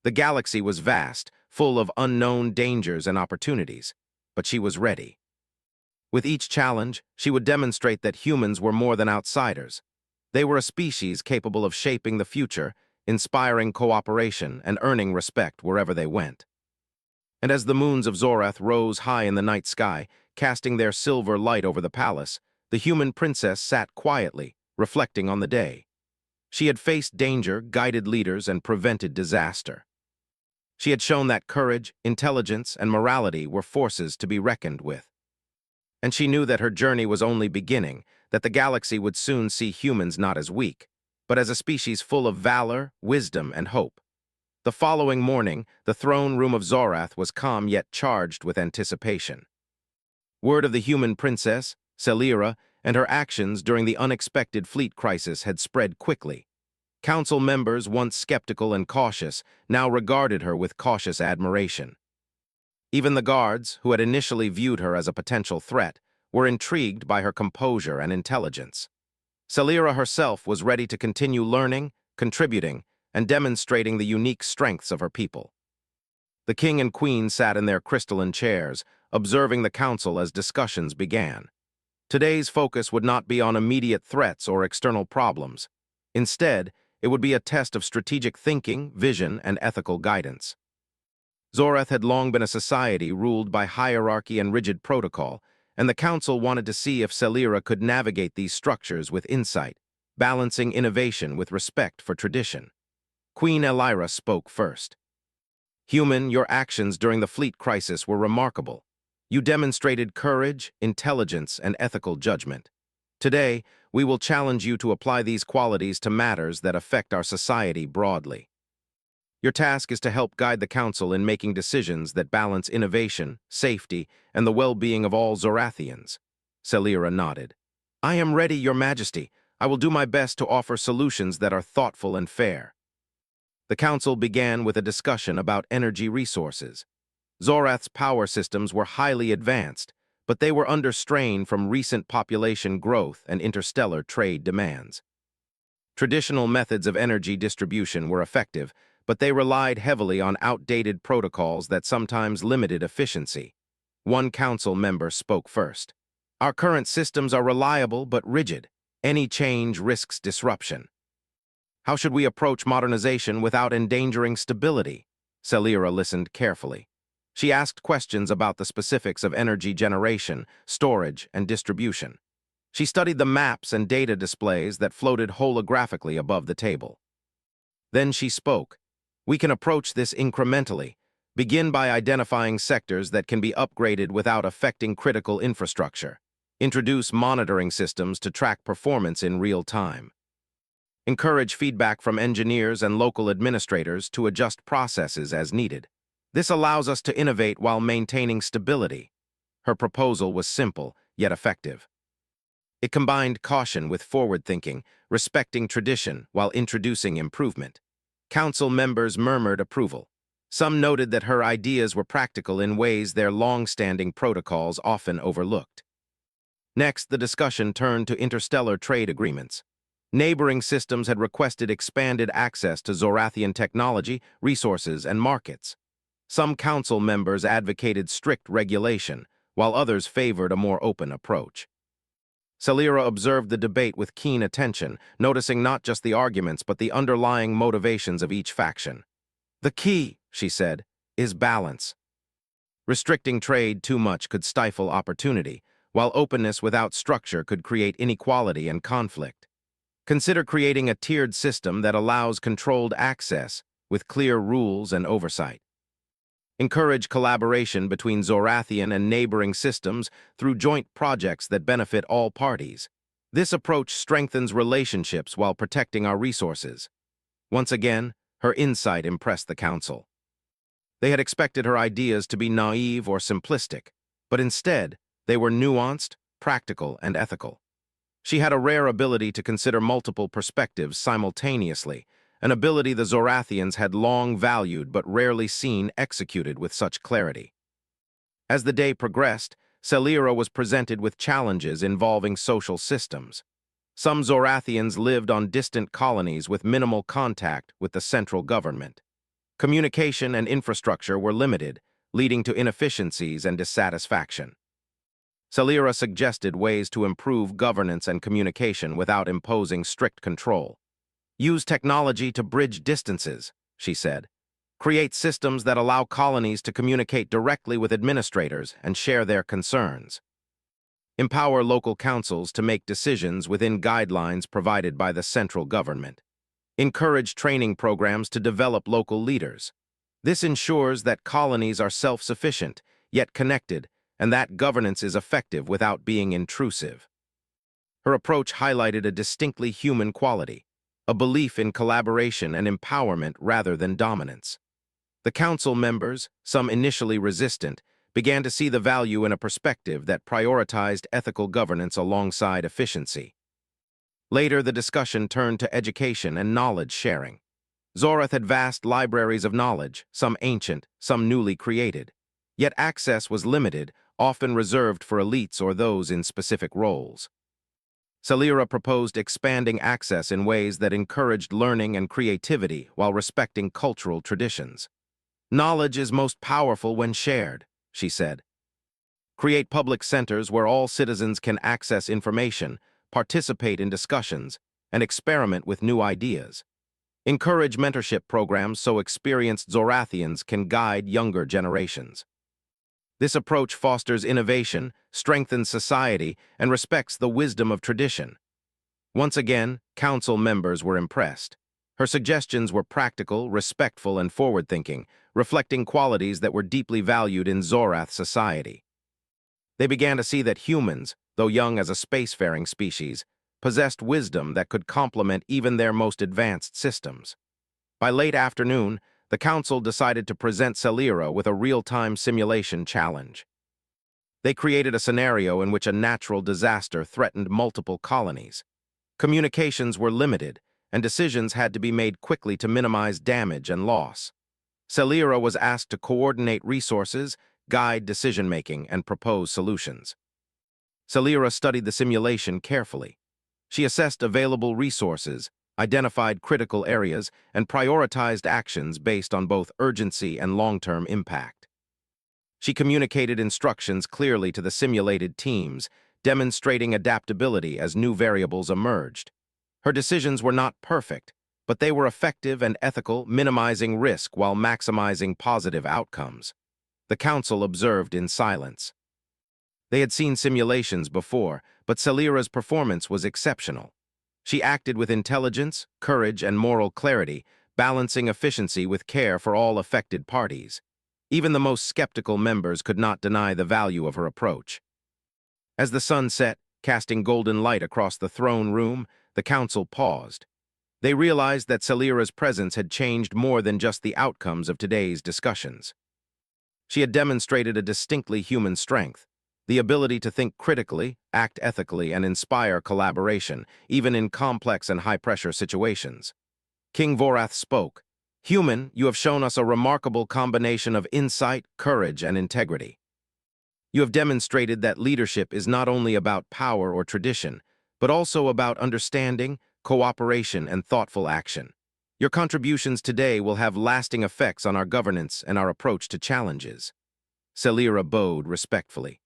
The galaxy was vast, full of unknown dangers and opportunities, but she was ready. With each challenge, she would demonstrate that humans were more than outsiders. They were a species capable of shaping the future, inspiring cooperation, and earning respect wherever they went. And as the moons of Zorath rose high in the night sky, casting their silver light over the palace, the human princess sat quietly, reflecting on the day. She had faced danger, guided leaders, and prevented disaster. She had shown that courage, intelligence, and morality were forces to be reckoned with. And she knew that her journey was only beginning, that the galaxy would soon see humans not as weak, but as a species full of valor, wisdom, and hope. The following morning, the throne room of Zorath was calm yet charged with anticipation. Word of the human princess, Selira, and her actions during the unexpected fleet crisis had spread quickly. Council members, once skeptical and cautious, now regarded her with cautious admiration. Even the guards, who had initially viewed her as a potential threat, were intrigued by her composure and intelligence. Selira herself was ready to continue learning, contributing, and demonstrating the unique strengths of her people. The king and queen sat in their crystalline chairs, observing the council as discussions began. Today's focus would not be on immediate threats or external problems. Instead, it would be a test of strategic thinking, vision, and ethical guidance. Zorath had long been a society ruled by hierarchy and rigid protocol, and the council wanted to see if Selira could navigate these structures with insight, balancing innovation with respect for tradition. Queen Elira spoke first. Human, your actions during the fleet crisis were remarkable. You demonstrated courage, intelligence, and ethical judgment. Today, we will challenge you to apply these qualities to matters that affect our society broadly. Your task is to help guide the council in making decisions that balance innovation, safety, and the well-being of all Zorathians. Selira nodded. I am ready, Your Majesty. I will do my best to offer solutions that are thoughtful and fair. The council began with a discussion about energy resources. Zorath's power systems were highly advanced, but they were under strain from recent population growth and interstellar trade demands. Traditional methods of energy distribution were effective, but they relied heavily on outdated protocols that sometimes limited efficiency. One council member spoke first. Our current systems are reliable but rigid. Any change risks disruption. How should we approach modernization without endangering stability? Celira listened carefully. She asked questions about the specifics of energy generation, storage, and distribution. She studied the maps and data displays that floated holographically above the table. Then she spoke. We can approach this incrementally. Begin by identifying sectors that can be upgraded without affecting critical infrastructure. Introduce monitoring systems to track performance in real time. Encourage feedback from engineers and local administrators to adjust processes as needed. This allows us to innovate while maintaining stability. Her proposal was simple, yet effective. It combined caution with forward thinking, respecting tradition while introducing improvement. Council members murmured approval. Some noted that her ideas were practical in ways their long-standing protocols often overlooked. Next, the discussion turned to interstellar trade agreements. Neighboring systems had requested expanded access to Zorathian technology, resources, and markets. Some council members advocated strict regulation, while others favored a more open approach. Celira observed the debate with keen attention, noticing not just the arguments but the underlying motivations of each faction. The key, she said, is balance. Restricting trade too much could stifle opportunity, while openness without structure could create inequality and conflict. Consider creating a tiered system that allows controlled access, with clear rules and oversight. Encourage collaboration between Zorathian and neighboring systems through joint projects that benefit all parties. This approach strengthens relationships while protecting our resources. Once again, her insight impressed the council. They had expected her ideas to be naive or simplistic, but instead, they were nuanced, practical, and ethical. She had a rare ability to consider multiple perspectives simultaneously, an ability the Zorathians had long valued but rarely seen executed with such clarity. As the day progressed, Celira was presented with challenges involving social systems. Some Zorathians lived on distant colonies with minimal contact with the central government. Communication and infrastructure were limited, leading to inefficiencies and dissatisfaction. Celira suggested ways to improve governance and communication without imposing strict control. Use technology to bridge distances, she said. Create systems that allow colonies to communicate directly with administrators and share their concerns. Empower local councils to make decisions within guidelines provided by the central government. Encourage training programs to develop local leaders. This ensures that colonies are self-sufficient, yet connected, and that governance is effective without being intrusive. Her approach highlighted a distinctly human quality, a belief in collaboration and empowerment rather than dominance. The council members, some initially resistant, began to see the value in a perspective that prioritized ethical governance alongside efficiency. Later, the discussion turned to education and knowledge sharing. Zorath had vast libraries of knowledge, some ancient, some newly created. Yet access was limited, often reserved for elites or those in specific roles. Celira proposed expanding access in ways that encouraged learning and creativity while respecting cultural traditions. Knowledge is most powerful when shared, she said. Create public centers where all citizens can access information, participate in discussions, and experiment with new ideas. Encourage mentorship programs so experienced Zorathians can guide younger generations. This approach fosters innovation, strengthens society, and respects the wisdom of tradition. Once again, council members were impressed. Her suggestions were practical, respectful, and forward-thinking, reflecting qualities that were deeply valued in Zorath society. They began to see that humans, though young as a spacefaring species, possessed wisdom that could complement even their most advanced systems. By late afternoon, the council decided to present Celira with a real-time simulation challenge. They created a scenario in which a natural disaster threatened multiple colonies. Communications were limited, and decisions had to be made quickly to minimize damage and loss. Celira was asked to coordinate resources, guide decision-making, and propose solutions. Celira studied the simulation carefully. She assessed available resources, identified critical areas, and prioritized actions based on both urgency and long-term impact. She communicated instructions clearly to the simulated teams, demonstrating adaptability as new variables emerged. Her decisions were not perfect, but they were effective and ethical, minimizing risk while maximizing positive outcomes. The council observed in silence. They had seen simulations before, but Celira's performance was exceptional. She acted with intelligence, courage, and moral clarity, balancing efficiency with care for all affected parties. Even the most skeptical members could not deny the value of her approach. As the sun set, casting golden light across the throne room, the council paused. They realized that Celira's presence had changed more than just the outcomes of today's discussions. She had demonstrated a distinctly human strength, the ability to think critically, act ethically, and inspire collaboration, even in complex and high-pressure situations. King Vorath spoke. "Human, you have shown us a remarkable combination of insight, courage, and integrity. You have demonstrated that leadership is not only about power or tradition, but also about understanding, cooperation, and thoughtful action. Your contributions today will have lasting effects on our governance and our approach to challenges." Celira bowed respectfully.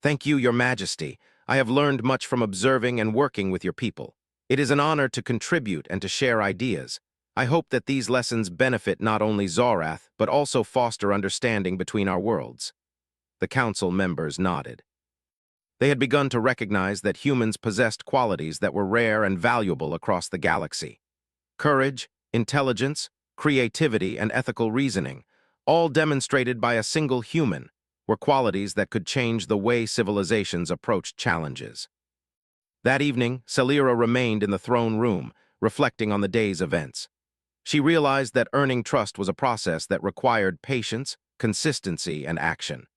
"Thank you, Your Majesty. I have learned much from observing and working with your people. It is an honor to contribute and to share ideas. I hope that these lessons benefit not only Zorath, but also foster understanding between our worlds." The council members nodded. They had begun to recognize that humans possessed qualities that were rare and valuable across the galaxy. Courage, intelligence, creativity, and ethical reasoning, all demonstrated by a single human, were qualities that could change the way civilizations approached challenges. That evening, Celira remained in the throne room, reflecting on the day's events. She realized that earning trust was a process that required patience, consistency, and action.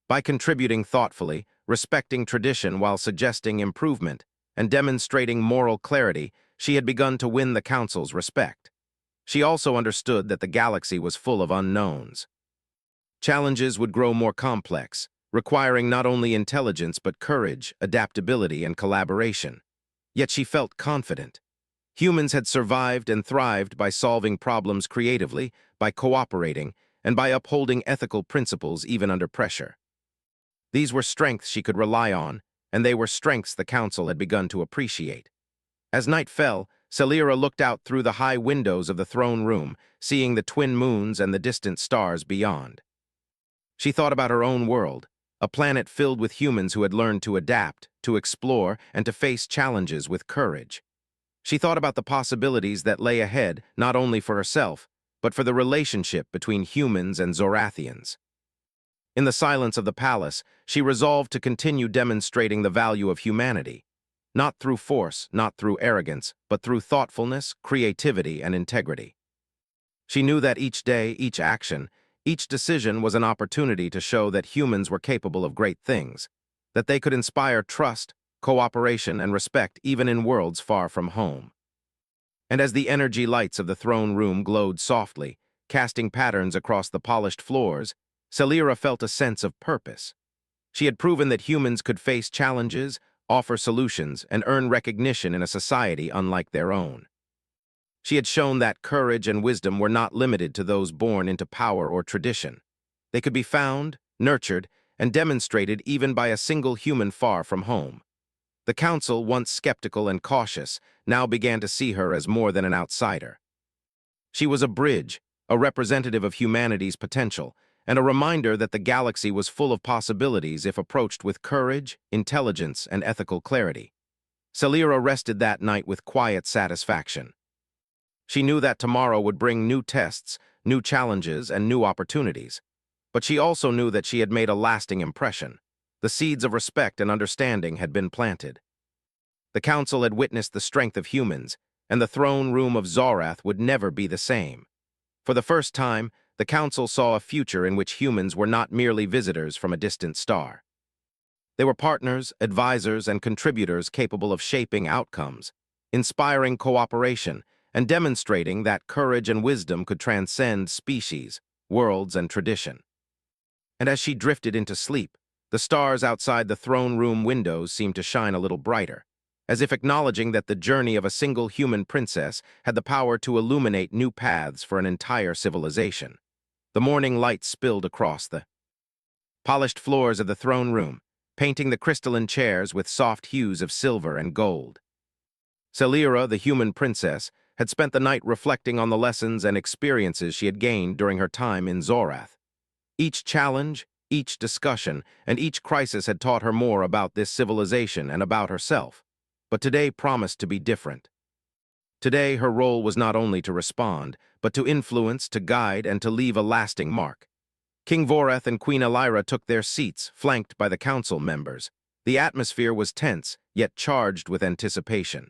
By contributing thoughtfully, respecting tradition while suggesting improvement, and demonstrating moral clarity, she had begun to win the council's respect. She also understood that the galaxy was full of unknowns. Challenges would grow more complex, requiring not only intelligence but courage, adaptability, and collaboration. Yet she felt confident. Humans had survived and thrived by solving problems creatively, by cooperating, and by upholding ethical principles even under pressure. These were strengths she could rely on, and they were strengths the council had begun to appreciate. As night fell, Celira looked out through the high windows of the throne room, seeing the twin moons and the distant stars beyond. She thought about her own world, a planet filled with humans who had learned to adapt, to explore, and to face challenges with courage. She thought about the possibilities that lay ahead, not only for herself, but for the relationship between humans and Zorathians. In the silence of the palace, she resolved to continue demonstrating the value of humanity, not through force, not through arrogance, but through thoughtfulness, creativity, and integrity. She knew that each day, each action, each decision was an opportunity to show that humans were capable of great things, that they could inspire trust, cooperation, and respect even in worlds far from home. And as the energy lights of the throne room glowed softly, casting patterns across the polished floors, Celira felt a sense of purpose. She had proven that humans could face challenges, offer solutions, and earn recognition in a society unlike their own. She had shown that courage and wisdom were not limited to those born into power or tradition. They could be found, nurtured, and demonstrated even by a single human far from home. The council, once skeptical and cautious, now began to see her as more than an outsider. She was a bridge, a representative of humanity's potential, and a reminder that the galaxy was full of possibilities if approached with courage, intelligence, and ethical clarity. Celira rested that night with quiet satisfaction. She knew that tomorrow would bring new tests, new challenges, and new opportunities. But she also knew that she had made a lasting impression. The seeds of respect and understanding had been planted. The council had witnessed the strength of humans, and the throne room of Zorath would never be the same. For the first time, the council saw a future in which humans were not merely visitors from a distant star. They were partners, advisors, and contributors capable of shaping outcomes, inspiring cooperation, and demonstrating that courage and wisdom could transcend species, worlds, and tradition. And as she drifted into sleep, the stars outside the throne room windows seemed to shine a little brighter, as if acknowledging that the journey of a single human princess had the power to illuminate new paths for an entire civilization. The morning light spilled across the polished floors of the throne room, painting the crystalline chairs with soft hues of silver and gold. Selira, the human princess, had spent the night reflecting on the lessons and experiences she had gained during her time in Zorath. Each challenge, each discussion, and each crisis had taught her more about this civilization and about herself. But today promised to be different. Today, her role was not only to respond, but to influence, to guide, and to leave a lasting mark. King Voreth and Queen Elira took their seats, flanked by the council members. The atmosphere was tense, yet charged with anticipation.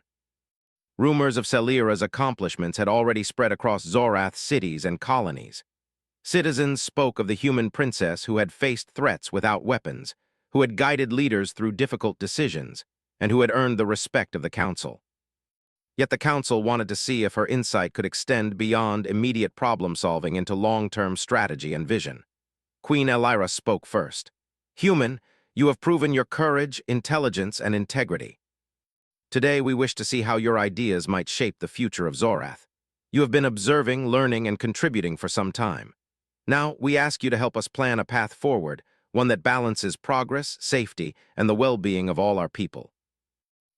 Rumors of Selira's accomplishments had already spread across Zorath's cities and colonies. Citizens spoke of the human princess who had faced threats without weapons, who had guided leaders through difficult decisions, and who had earned the respect of the council. Yet the council wanted to see if her insight could extend beyond immediate problem-solving into long-term strategy and vision. Queen Elira spoke first. "Human, you have proven your courage, intelligence, and integrity. Today we wish to see how your ideas might shape the future of Zorath. You have been observing, learning, and contributing for some time. Now we ask you to help us plan a path forward, one that balances progress, safety, and the well-being of all our people."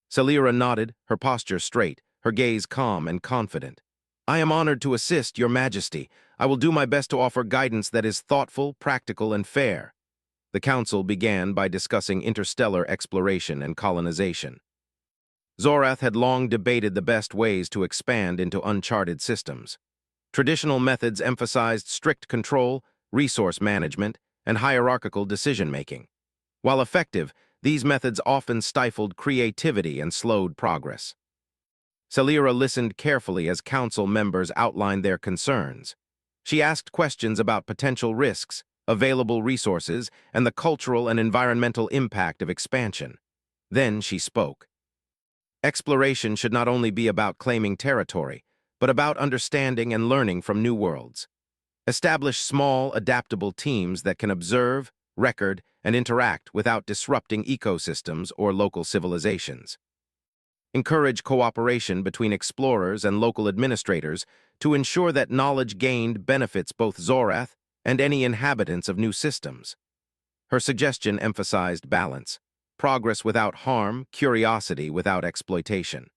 Selira nodded, her posture straight, her gaze calm and confident. "I am honored to assist, Your Majesty. I will do my best to offer guidance that is thoughtful, practical, and fair." The council began by discussing interstellar exploration and colonization. Zorath had long debated the best ways to expand into uncharted systems. Traditional methods emphasized strict control, resource management, and hierarchical decision-making. While effective, these methods often stifled creativity and slowed progress. Selira listened carefully as council members outlined their concerns. She asked questions about potential risks, available resources, and the cultural and environmental impact of expansion. Then she spoke. Exploration should not only be about claiming territory, but about understanding and learning from new worlds. Establish small, adaptable teams that can observe, record, and interact without disrupting ecosystems or local civilizations. Encourage cooperation between explorers and local administrators to ensure that knowledge gained benefits both Zorath and any inhabitants of new systems. Her suggestion emphasized balance, progress without harm, curiosity without exploitation.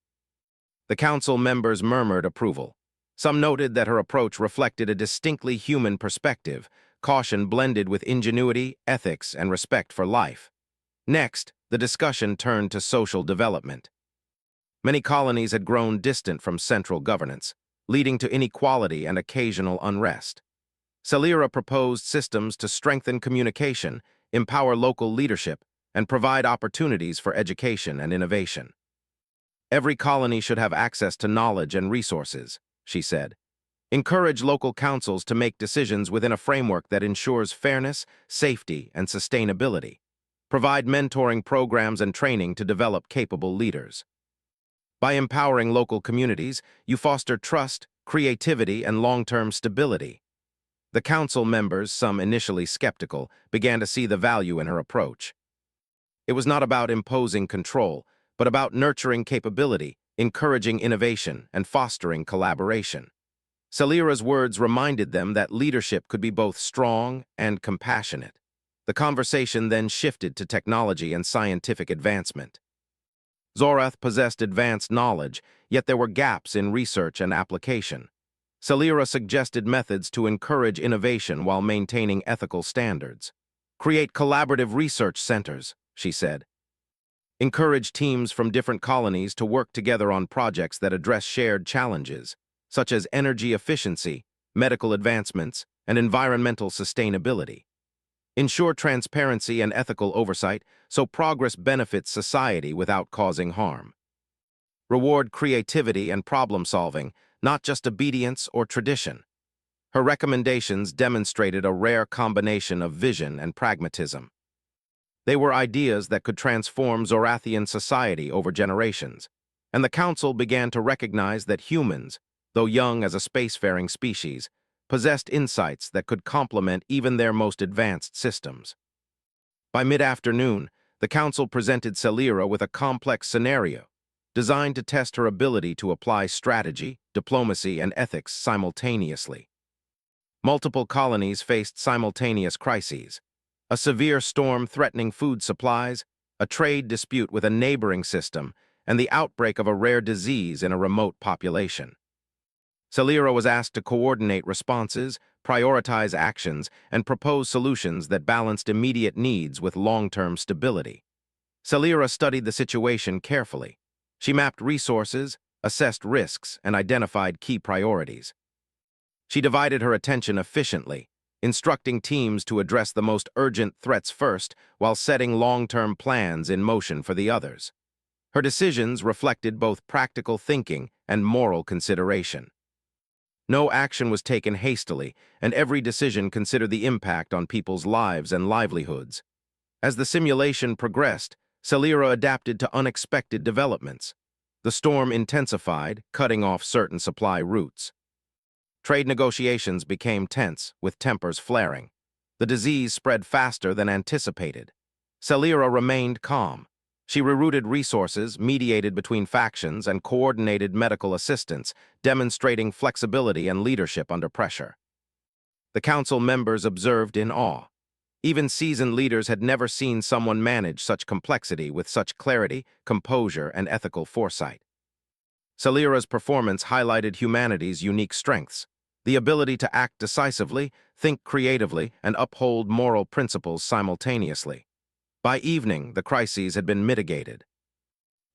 The council members murmured approval. Some noted that her approach reflected a distinctly human perspective, caution blended with ingenuity, ethics, and respect for life. Next, the discussion turned to social development. Many colonies had grown distant from central governance, leading to inequality and occasional unrest. Selira proposed systems to strengthen communication, empower local leadership, and provide opportunities for education and innovation. "Every colony should have access to knowledge and resources," she said. "Encourage local councils to make decisions within a framework that ensures fairness, safety, and sustainability. Provide mentoring programs and training to develop capable leaders. By empowering local communities, you foster trust, creativity, and long-term stability." The council members, some initially skeptical, began to see the value in her approach. It was not about imposing control, but about nurturing capability, encouraging innovation, and fostering collaboration. Selira's words reminded them that leadership could be both strong and compassionate. The conversation then shifted to technology and scientific advancement. Zorath possessed advanced knowledge, yet there were gaps in research and application. Selira suggested methods to encourage innovation while maintaining ethical standards. "Create collaborative research centers," she said. "Encourage teams from different colonies to work together on projects that address shared challenges, such as energy efficiency, medical advancements, and environmental sustainability. Ensure transparency and ethical oversight so progress benefits society without causing harm. Reward creativity and problem-solving, not just obedience or tradition." Her recommendations demonstrated a rare combination of vision and pragmatism. They were ideas that could transform Zorathian society over generations, and the Council began to recognize that humans, though young as a spacefaring species, possessed insights that could complement even their most advanced systems. By mid-afternoon, the Council presented Celira with a complex scenario designed to test her ability to apply strategy, diplomacy, and ethics simultaneously. Multiple colonies faced simultaneous crises: a severe storm threatening food supplies, a trade dispute with a neighboring system, and the outbreak of a rare disease in a remote population. Celira was asked to coordinate responses, prioritize actions, and propose solutions that balanced immediate needs with long-term stability. Celira studied the situation carefully. She mapped resources, assessed risks, and identified key priorities. She divided her attention efficiently, instructing teams to address the most urgent threats first while setting long-term plans in motion for the others. Her decisions reflected both practical thinking and moral consideration. No action was taken hastily, and every decision considered the impact on people's lives and livelihoods. As the simulation progressed, Celira adapted to unexpected developments. The storm intensified, cutting off certain supply routes. Trade negotiations became tense, with tempers flaring. The disease spread faster than anticipated. Celira remained calm. She rerouted resources, mediated between factions, and coordinated medical assistance, demonstrating flexibility and leadership under pressure. The council members observed in awe. Even seasoned leaders had never seen someone manage such complexity with such clarity, composure, and ethical foresight. Celira's performance highlighted humanity's unique strengths: the ability to act decisively, think creatively, and uphold moral principles simultaneously. By evening, the crises had been mitigated.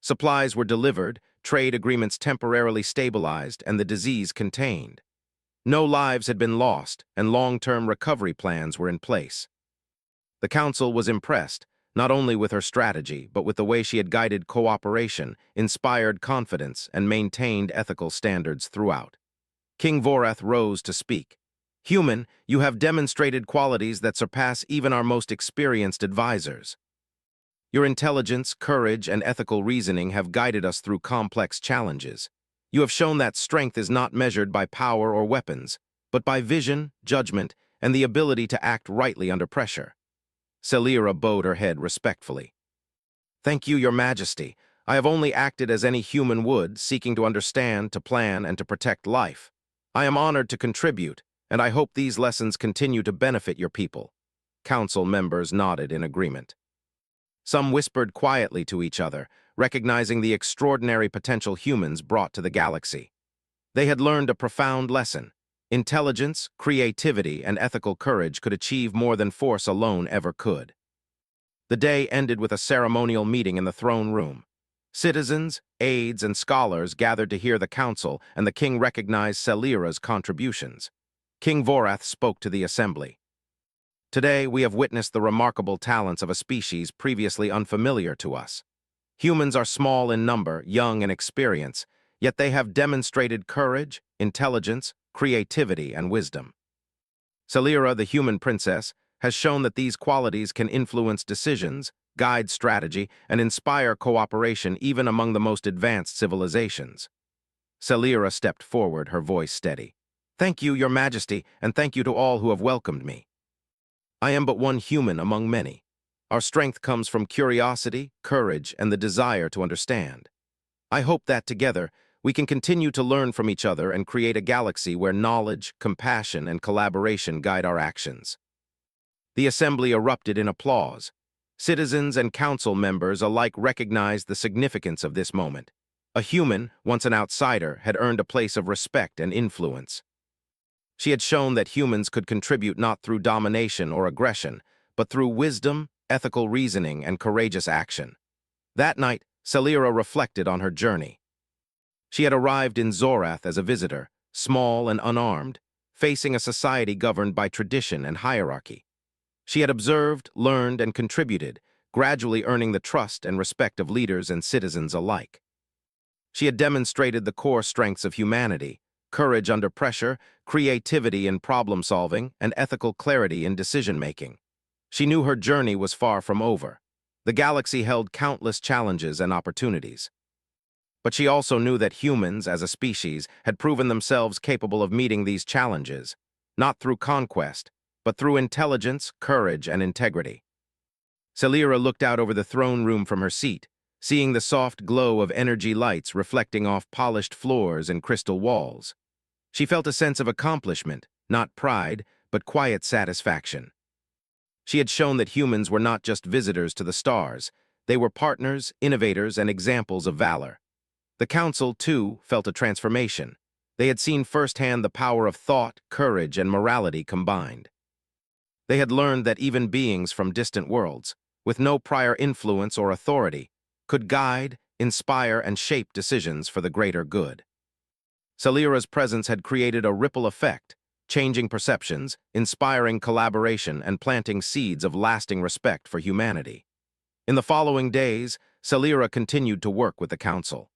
Supplies were delivered, trade agreements temporarily stabilized, and the disease contained. No lives had been lost, and long-term recovery plans were in place. The council was impressed, not only with her strategy, but with the way she had guided cooperation, inspired confidence, and maintained ethical standards throughout. King Vorath rose to speak. "Human, you have demonstrated qualities that surpass even our most experienced advisors. Your intelligence, courage, and ethical reasoning have guided us through complex challenges. You have shown that strength is not measured by power or weapons, but by vision, judgment, and the ability to act rightly under pressure." Celira bowed her head respectfully. "Thank you, Your Majesty. I have only acted as any human would, seeking to understand, to plan, and to protect life. I am honored to contribute, and I hope these lessons continue to benefit your people." Council members nodded in agreement. Some whispered quietly to each other, recognizing the extraordinary potential humans brought to the galaxy. They had learned a profound lesson. Intelligence, creativity, and ethical courage could achieve more than force alone ever could. The day ended with a ceremonial meeting in the throne room. Citizens, aides, and scholars gathered to hear the council, and the king recognized Celira's contributions. King Vorath spoke to the assembly. "Today, we have witnessed the remarkable talents of a species previously unfamiliar to us. Humans are small in number, young in experience, yet they have demonstrated courage, intelligence, creativity, and wisdom. Celira, the human princess, has shown that these qualities can influence decisions, guide strategy, and inspire cooperation even among the most advanced civilizations." Celira stepped forward, her voice steady. "Thank you, Your Majesty, and thank you to all who have welcomed me. I am but one human among many. Our strength comes from curiosity, courage, and the desire to understand. I hope that together, we can continue to learn from each other and create a galaxy where knowledge, compassion, and collaboration guide our actions." The assembly erupted in applause. Citizens and council members alike recognized the significance of this moment. A human, once an outsider, had earned a place of respect and influence. She had shown that humans could contribute not through domination or aggression, but through wisdom, ethical reasoning, and courageous action. That night, Celira reflected on her journey. She had arrived in Zorath as a visitor, small and unarmed, facing a society governed by tradition and hierarchy. She had observed, learned, and contributed, gradually earning the trust and respect of leaders and citizens alike. She had demonstrated the core strengths of humanity: courage under pressure, creativity in problem-solving, and ethical clarity in decision-making. She knew her journey was far from over. The galaxy held countless challenges and opportunities. But she also knew that humans, as a species, had proven themselves capable of meeting these challenges, not through conquest, but through intelligence, courage, and integrity. Celira looked out over the throne room from her seat, seeing the soft glow of energy lights reflecting off polished floors and crystal walls. She felt a sense of accomplishment, not pride, but quiet satisfaction. She had shown that humans were not just visitors to the stars. They were partners, innovators, and examples of valor. The Council, too, felt a transformation. They had seen firsthand the power of thought, courage, and morality combined. They had learned that even beings from distant worlds, with no prior influence or authority, could guide, inspire, and shape decisions for the greater good. Celira's presence had created a ripple effect, changing perceptions, inspiring collaboration, and planting seeds of lasting respect for humanity. In the following days, Celira continued to work with the Council.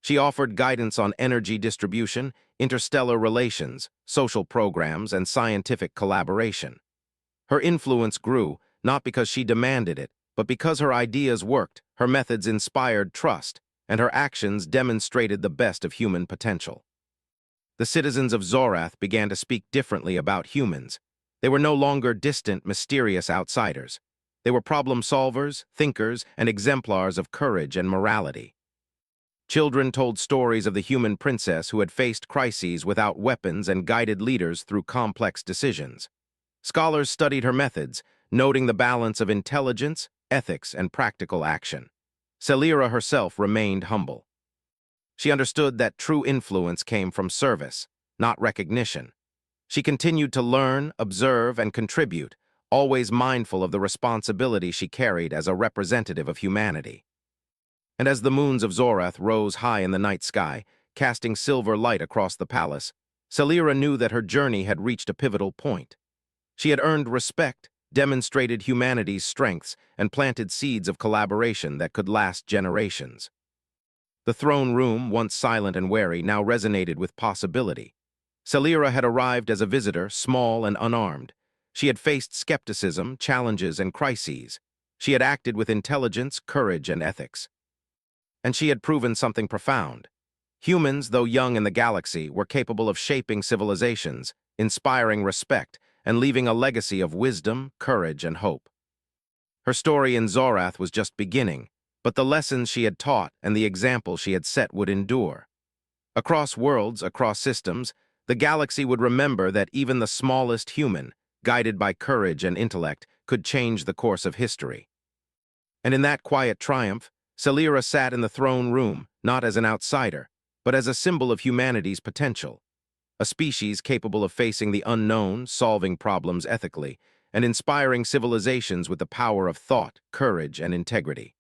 She offered guidance on energy distribution, interstellar relations, social programs, and scientific collaboration. Her influence grew, not because she demanded it, but because her ideas worked, her methods inspired trust, and her actions demonstrated the best of human potential. The citizens of Zorath began to speak differently about humans. They were no longer distant, mysterious outsiders. They were problem solvers, thinkers, and exemplars of courage and morality. Children told stories of the human princess who had faced crises without weapons and guided leaders through complex decisions. Scholars studied her methods, noting the balance of intelligence, ethics, and practical action. Celira herself remained humble. She understood that true influence came from service, not recognition. She continued to learn, observe, and contribute, always mindful of the responsibility she carried as a representative of humanity. And as the moons of Zorath rose high in the night sky, casting silver light across the palace, Celira knew that her journey had reached a pivotal point. She had earned respect, demonstrated humanity's strengths, and planted seeds of collaboration that could last generations. The throne room, once silent and wary, now resonated with possibility. Celira had arrived as a visitor, small and unarmed. She had faced skepticism, challenges, and crises. She had acted with intelligence, courage, and ethics. And she had proven something profound. Humans, though young in the galaxy, were capable of shaping civilizations, inspiring respect, and leaving a legacy of wisdom, courage, and hope. Her story in Zorath was just beginning, but the lessons she had taught and the example she had set would endure. Across worlds, across systems, the galaxy would remember that even the smallest human, guided by courage and intellect, could change the course of history. And in that quiet triumph, Celira sat in the throne room, not as an outsider, but as a symbol of humanity's potential. A species capable of facing the unknown, solving problems ethically, and inspiring civilizations with the power of thought, courage, and integrity.